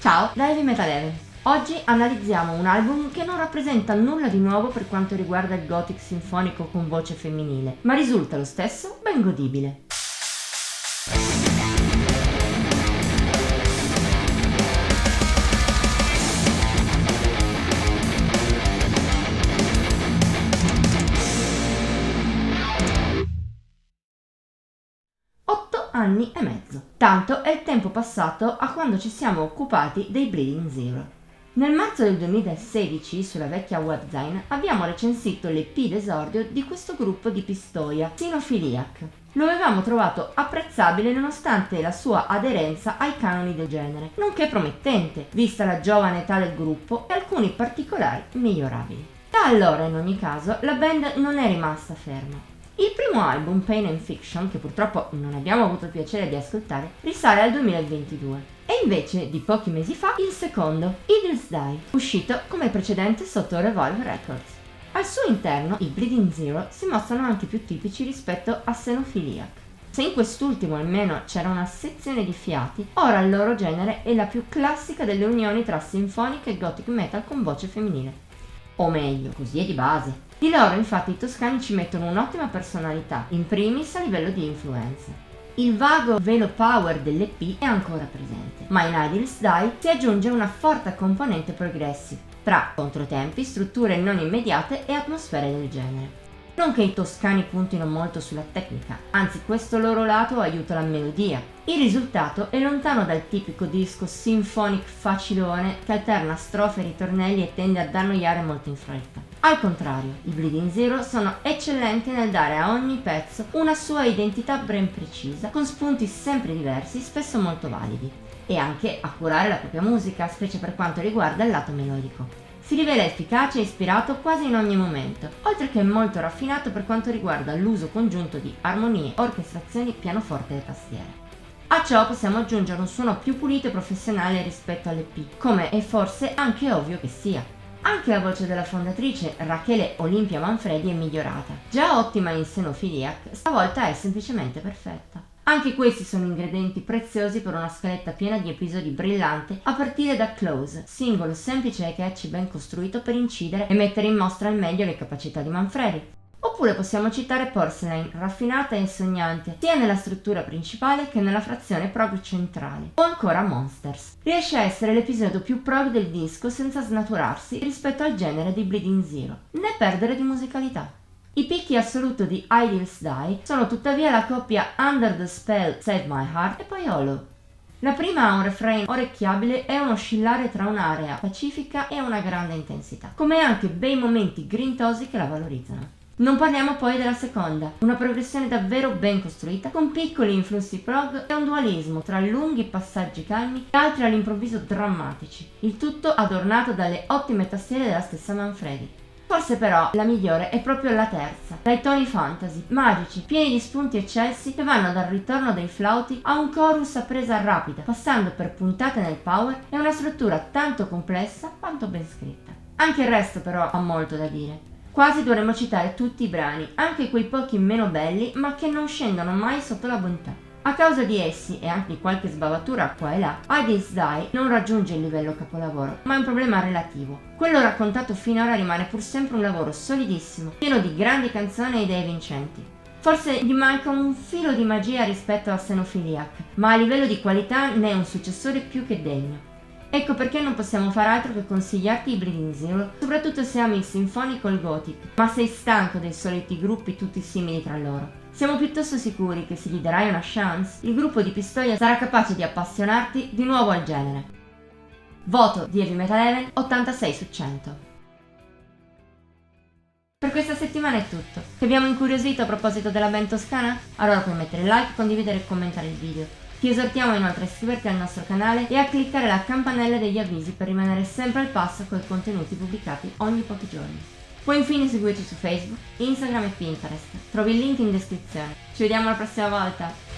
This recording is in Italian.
Ciao da Heavy Metal Eleven. Oggi analizziamo un album che non rappresenta nulla di nuovo per quanto riguarda il gothic sinfonico con voce femminile, ma risulta lo stesso ben godibile. Anni e mezzo. Tanto è il tempo passato a quando ci siamo occupati dei Bleeding Zero. Nel marzo del 2016 sulla vecchia webzine abbiamo recensito l'EP d'esordio di questo gruppo di Pistoia, Sinophiliac. Lo avevamo trovato apprezzabile nonostante la sua aderenza ai canoni del genere, nonché promettente, vista la giovane età del gruppo e alcuni particolari migliorabili. Da allora, in ogni caso, la band non è rimasta ferma. Il primo album, Pain and Fiction, che purtroppo non abbiamo avuto il piacere di ascoltare, risale al 2022. E invece, di pochi mesi fa, il secondo, Idles Die, uscito come precedente sotto Revolver Records. Al suo interno, i Bleeding Zero si mostrano anche più tipici rispetto a Sinophiliac. Se in quest'ultimo almeno c'era una sezione di fiati, ora il loro genere è la più classica delle unioni tra sinfonica e gothic metal con voce femminile. O meglio, così è di base. Di loro infatti i toscani ci mettono un'ottima personalità, in primis a livello di influenze. Il vago velo power dell'EP è ancora presente, ma in Idles Die si aggiunge una forte componente progressive, tra controtempi, strutture non immediate e atmosfere del genere. Non che i toscani puntino molto sulla tecnica, anzi questo loro lato aiuta la melodia. Il risultato è lontano dal tipico disco symphonic facilone che alterna strofe e ritornelli e tende ad annoiare molto in fretta. Al contrario, i Bleeding Zero sono eccellenti nel dare a ogni pezzo una sua identità ben precisa, con spunti sempre diversi, spesso molto validi, e anche a curare la propria musica, specie per quanto riguarda il lato melodico. Si rivela efficace e ispirato quasi in ogni momento, oltre che molto raffinato per quanto riguarda l'uso congiunto di armonie, orchestrazioni, pianoforte e tastiere. A ciò possiamo aggiungere un suono più pulito e professionale rispetto all'EP, come è forse anche ovvio che sia. Anche la voce della fondatrice, Rachele Olimpia Manfredi, è migliorata. Già ottima in Sinophiliac, stavolta è semplicemente perfetta. Anche questi sono ingredienti preziosi per una scaletta piena di episodi brillanti, a partire da Close, singolo semplice e catchy ben costruito per incidere e mettere in mostra al meglio le capacità di Manfredi. Oppure possiamo citare Porcelain, raffinata e sognante, sia nella struttura principale che nella frazione prog centrale. O ancora Monsters. Riesce a essere l'episodio più prog del disco senza snaturarsi rispetto al genere di Bleeding Zero, né perdere di musicalità. I picchi assoluto di Idles Die sono tuttavia la coppia Under the Spell, Save My Heart e poi Hollow. La prima ha un refrain orecchiabile e un oscillare tra un'area pacifica e una grande intensità, come anche bei momenti grintosi che la valorizzano. Non parliamo poi della seconda, una progressione davvero ben costruita, con piccoli influssi prog e un dualismo tra lunghi passaggi calmi e altri all'improvviso drammatici, il tutto adornato dalle ottime tastiere della stessa Manfredi. Forse però la migliore è proprio la terza, dai toni fantasy, magici, pieni di spunti eccelsi che vanno dal ritorno dei flauti a un chorus a presa rapida, passando per puntate nel power e una struttura tanto complessa quanto ben scritta. Anche il resto però ha molto da dire. Quasi dovremmo citare tutti i brani, anche quei pochi meno belli, ma che non scendono mai sotto la bontà. A causa di essi e anche di qualche sbavatura qua e là, Idles Die non raggiunge il livello capolavoro, ma è un problema relativo. Quello raccontato finora rimane pur sempre un lavoro solidissimo, pieno di grandi canzoni e idee vincenti. Forse gli manca un filo di magia rispetto a Sinophiliac, ma a livello di qualità ne è un successore più che degno. Ecco perché non possiamo far altro che consigliarti i Bleeding Zero, soprattutto se ami il sinfonico e il gothic, ma sei stanco dei soliti gruppi tutti simili tra loro. Siamo piuttosto sicuri che se gli darai una chance, il gruppo di Pistoia sarà capace di appassionarti di nuovo al genere. Voto di Heavy Metal Eleven 86 su 100. Per questa settimana è tutto. Ti abbiamo incuriosito a proposito della band toscana? Allora puoi mettere like, condividere e commentare il video. Ti esortiamo inoltre a iscriverti al nostro canale e a cliccare la campanella degli avvisi per rimanere sempre al passo con i contenuti pubblicati ogni pochi giorni. Puoi infine seguirci su Facebook, Instagram e Pinterest. Trovi il link in descrizione. Ci vediamo la prossima volta!